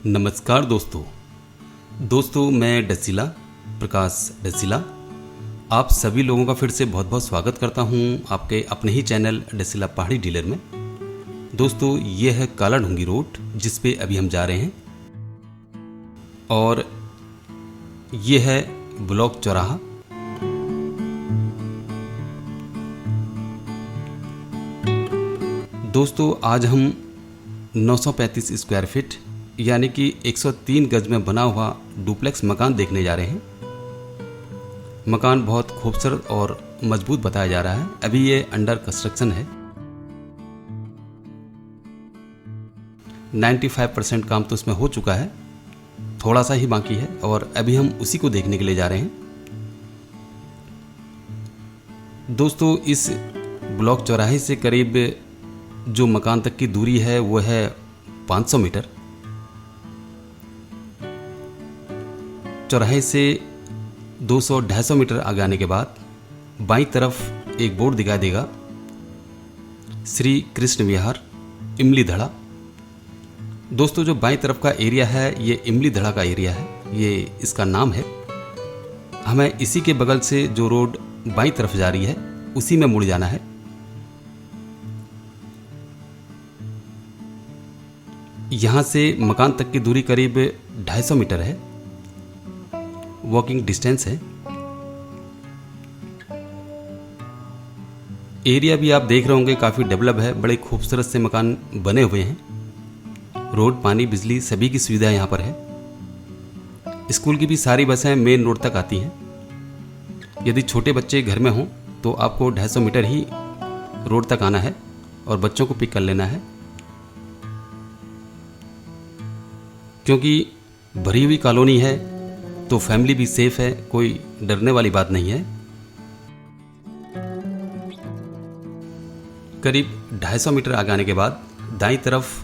नमस्कार दोस्तों मैं डसीला प्रकाश डसीला आप सभी लोगों का फिर से बहुत बहुत स्वागत करता हूं आपके अपने ही चैनल डसीला पहाड़ी डीलर में। दोस्तों ये है काला ढूंगी रोड जिस पे अभी हम जा रहे हैं और ये है ब्लॉक चौराहा। दोस्तों आज हम 935 स्क्वायर फीट यानी कि 103 गज में बना हुआ डुप्लेक्स मकान देखने जा रहे हैं। मकान बहुत खूबसूरत और मजबूत बताया जा रहा है। अभी ये अंडर कंस्ट्रक्शन है। 95% काम तो इसमें हो चुका है, थोड़ा सा ही बाकी है और अभी हम उसी को देखने के लिए जा रहे हैं। दोस्तों इस ब्लॉक चौराहे से करीब जो मकान तक की दूरी है वो है 500 मीटर। चौराहे से 200-250 मीटर आगे आने के बाद बाईं तरफ एक बोर्ड दिखाई देगा, श्री कृष्ण विहार इमली धड़ा। दोस्तों जो बाईं तरफ का एरिया है ये इमली धड़ा का एरिया है, ये इसका नाम है। हमें इसी के बगल से जो रोड बाईं तरफ जा रही है उसी में मुड़ जाना है। यहाँ से मकान तक की दूरी करीब 250 मीटर है, वॉकिंग डिस्टेंस है। एरिया भी आप देख रहे होंगे काफ़ी डेवलप है, बड़े खूबसूरत से मकान बने हुए हैं। रोड पानी बिजली सभी की सुविधा यहाँ पर है। स्कूल की भी सारी बसें मेन रोड तक आती हैं। यदि छोटे बच्चे घर में हों तो आपको 250 मीटर ही रोड तक आना है और बच्चों को पिक कर लेना है, क्योंकि भरी हुई कॉलोनी है तो फैमिली भी सेफ है, कोई डरने वाली बात नहीं है। करीब 250 मीटर आगे आने के बाद दाईं तरफ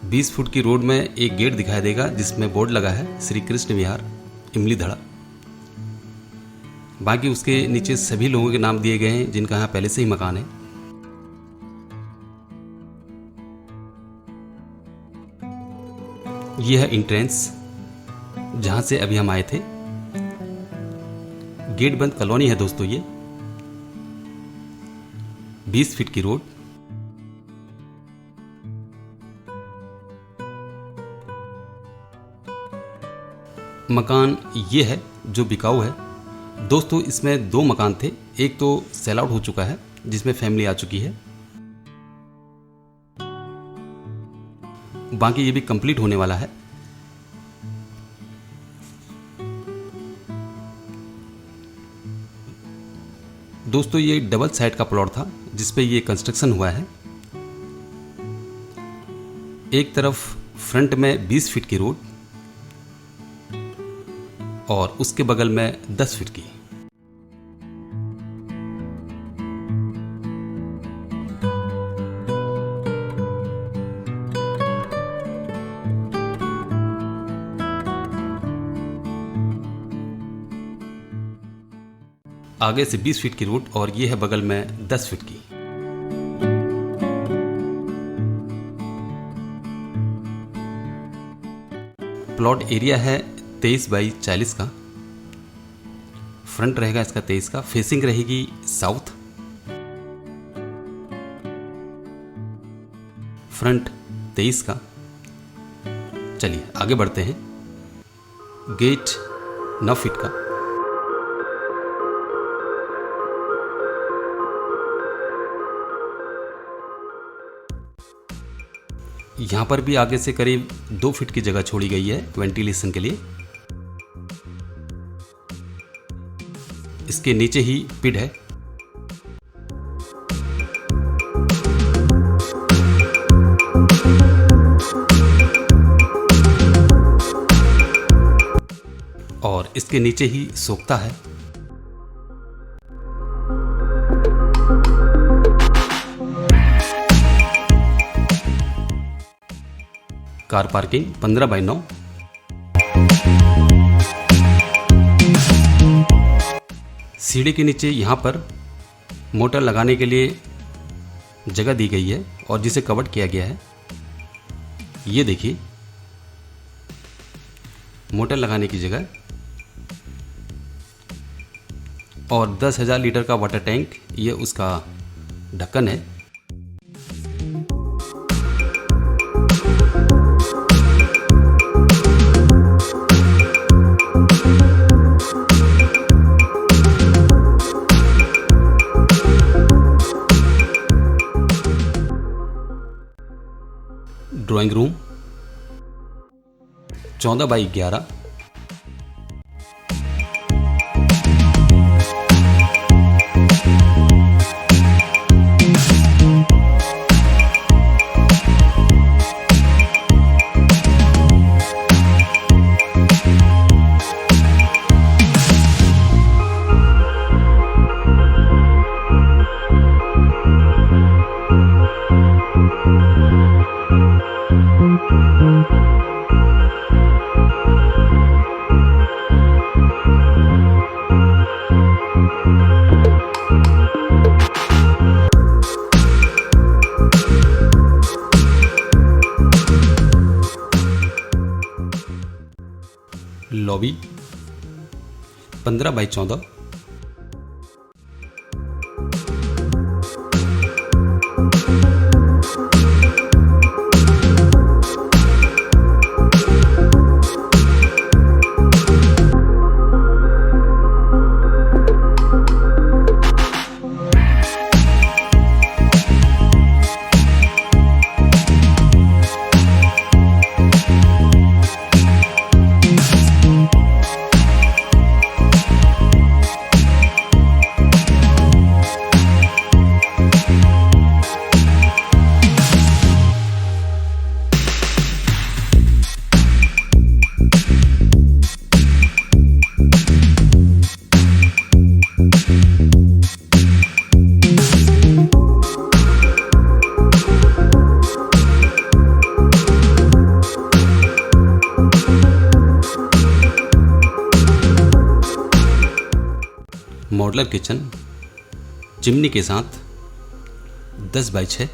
20 फुट की रोड में एक गेट दिखाई देगा जिसमें बोर्ड लगा है श्री कृष्ण विहार इमली धड़ा। बाकी उसके नीचे सभी लोगों के नाम दिए गए हैं जिनका यहाँ पहले से ही मकान है। यह है एंट्रेंस जहां से अभी हम आए थे। गेट बंद कॉलोनी है दोस्तों, ये 20 फीट की रोड। मकान ये है जो बिकाऊ है। दोस्तों इसमें 2 मकान थे, एक तो सेल आउट हो चुका है जिसमें फैमिली आ चुकी है, बाकी ये भी कंप्लीट होने वाला है। दोस्तों ये डबल साइड का प्लॉट था जिस पे ये कंस्ट्रक्शन हुआ है। एक तरफ फ्रंट में 20 फीट की रोड और उसके बगल में 10 फीट की। आगे से 20 फीट की रोड और ये है बगल में 10 फीट की। प्लॉट एरिया है 23 बाई 40 का। फ्रंट रहेगा इसका 23 का, फेसिंग रहेगी साउथ। फ्रंट 23 का। चलिए आगे बढ़ते हैं। गेट 9 फीट का। यहाँ पर भी आगे से करीब 2 फीट की जगह छोड़ी गई है वेंटिलेशन के लिए। इसके नीचे ही पिड है। और इसके नीचे ही सोखता है। Car parking 15 by 9। सीढ़ी के नीचे यहाँ पर मोटर लगाने के लिए जगह दी गई है और जिसे कवर किया गया है। ये देखिए मोटर लगाने की जगह और 10,000 लीटर का वाटर टैंक, ये उसका ढक्कन है। Drawing room 14x11। Lobby 15x14। Modeller kitchen chimney के साथ 10x6।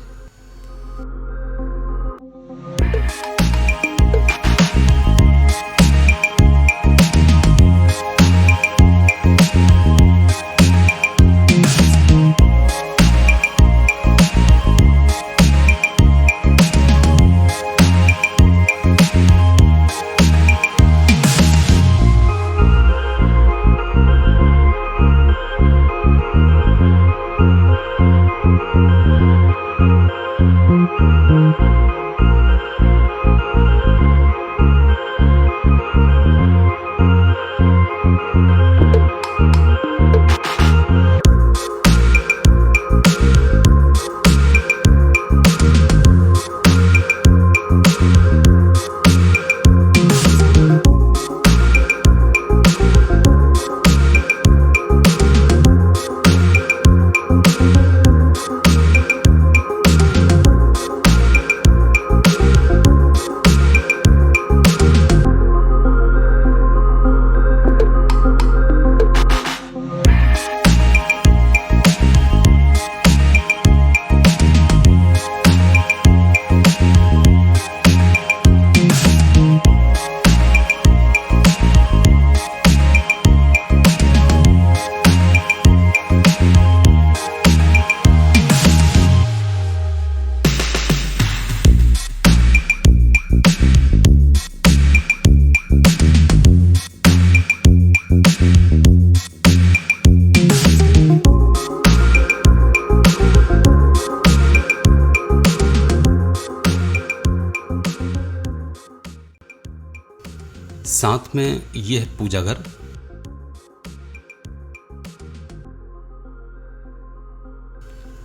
साथ में यह है पूजा घर।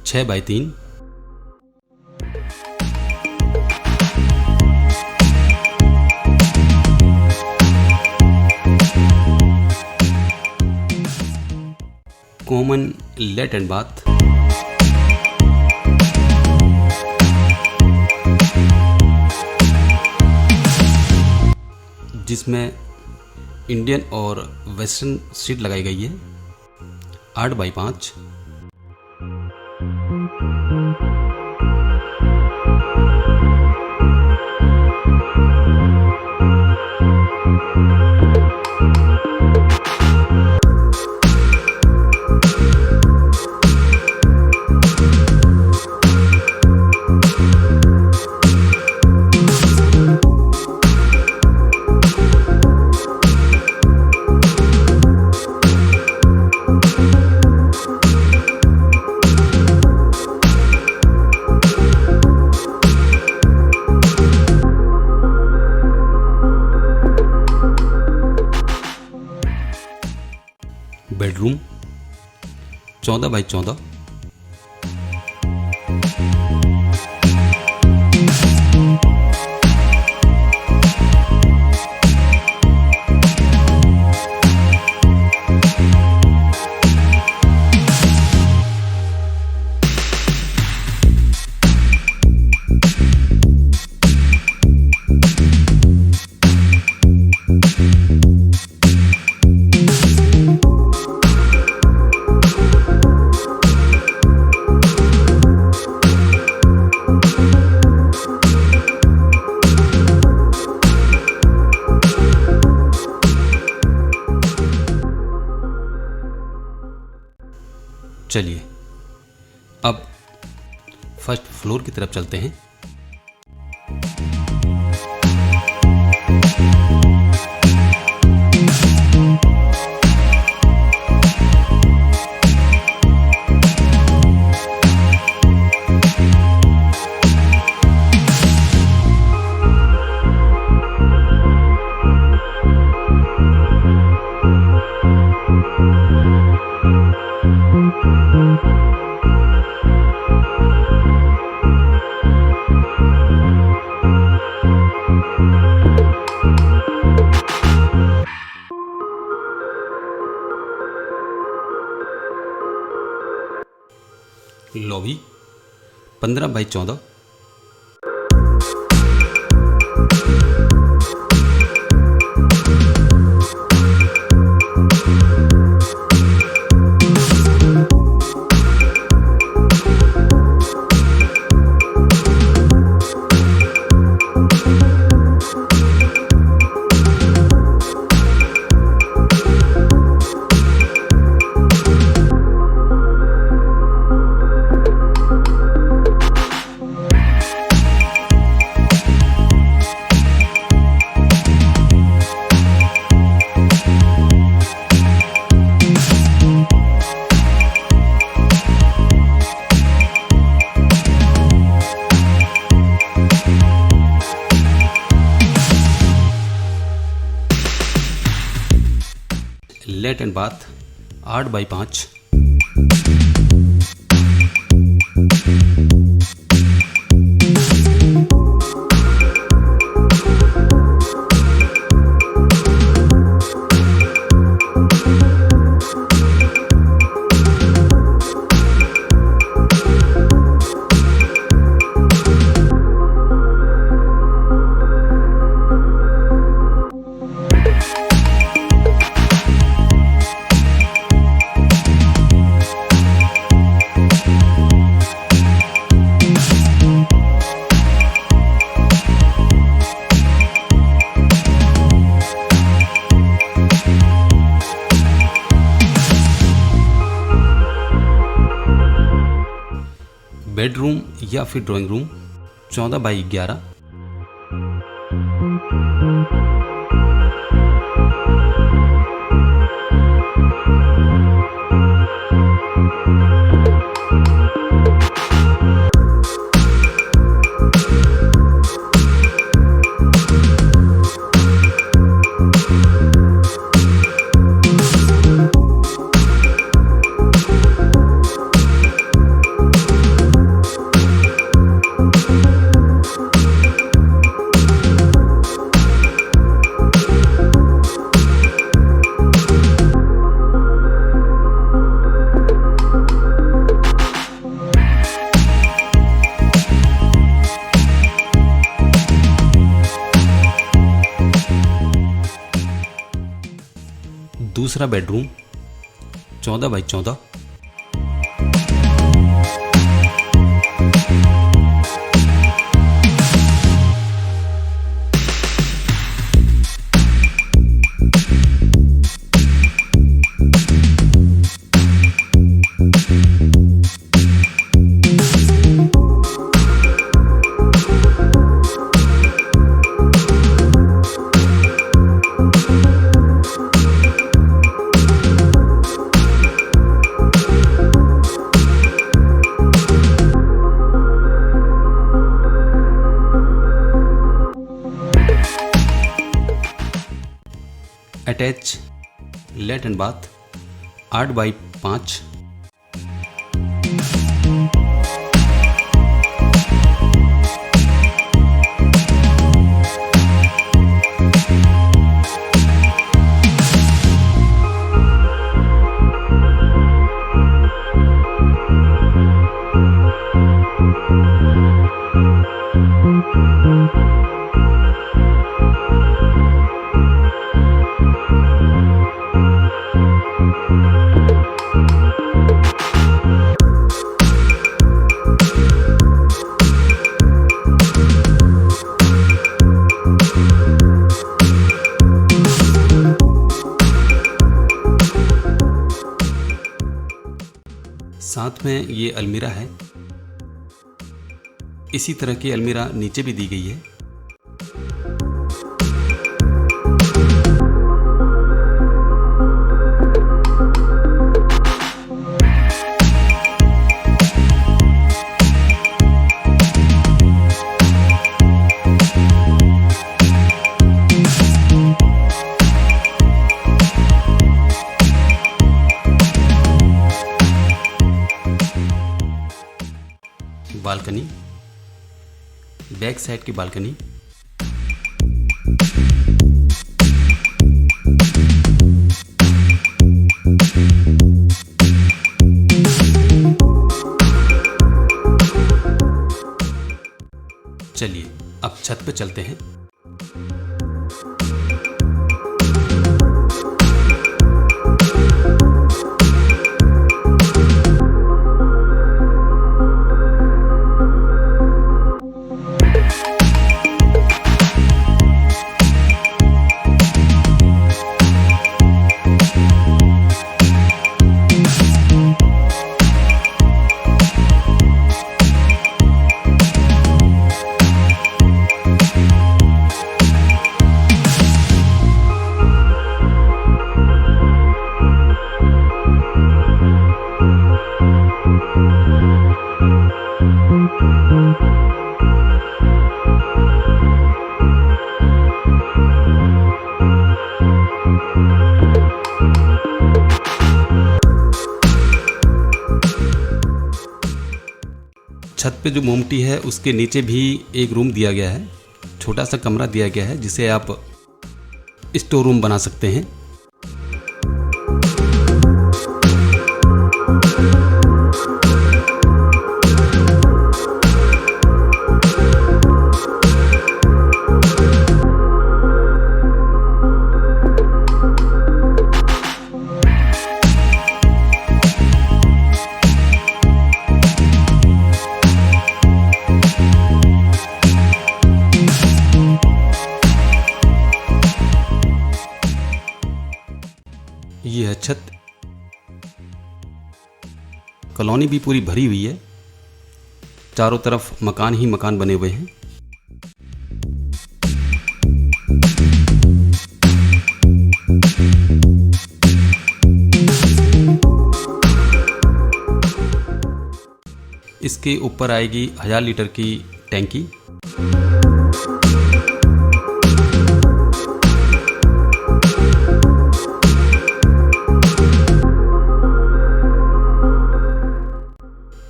छः बाई 3। Common let and bath. जिसमें इंडियन और वेस्टर्न सीट लगाई गई है। 8x5। 14x14, चलिए अब फर्स्ट फ्लोर की तरफ चलते हैं। Lobby 15x14, let and bath 8x5, bedroom या फिर ड्राइंग रूम 14x11, दूसरा bedroom 14x14, attach let and bath 8x5, साथ में ये अलमीरा है। इसी तरह की अलमीरा नीचे भी दी गई है। बालकनी, बैक साइड की बालकनी, चलिए अब छत पे चलते हैं। छत पे जो मोमटी है उसके नीचे भी एक रूम दिया गया है, छोटा सा कमरा दिया गया है जिसे आप स्टोर रूम बना सकते हैं। ये है छत। कॉलोनी भी पूरी भरी हुई है, चारों तरफ मकान ही मकान बने हुए हैं। इसके ऊपर आएगी 1000 लीटर की टैंकी।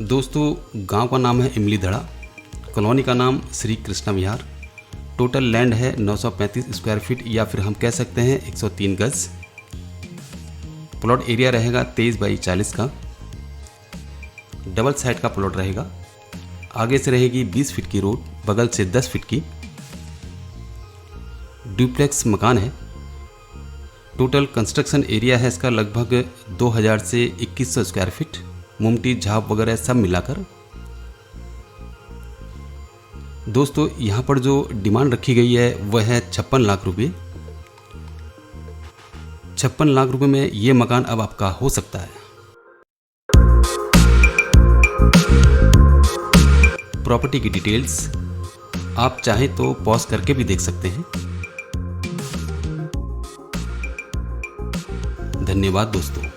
दोस्तों, गांव का नाम है इमली धड़ा, कॉलोनी का नाम श्री कृष्ण विहार। टोटल लैंड है 935 स्क्वायर फीट या फिर हम कह सकते हैं 103 गज। प्लॉट एरिया रहेगा 23 बाई 40 का। डबल साइड का प्लॉट रहेगा। आगे से रहेगी 20 फीट की रोड, बगल से 10 फीट की। डुप्लेक्स मकान है। टोटल कंस्ट्रक्शन एरिया है इसका लगभग 2000 से 2100 स्क्वायर फीट, मुमटी झाप वगैरह सब मिलाकर। दोस्तों, यहाँ पर जो डिमांड रखी गई है वह है 56 लाख रुपये। 56 लाख रुपये में ये मकान अब आपका हो सकता है। प्रॉपर्टी की डिटेल्स आप चाहें तो पॉज करके भी देख सकते हैं। धन्यवाद दोस्तों।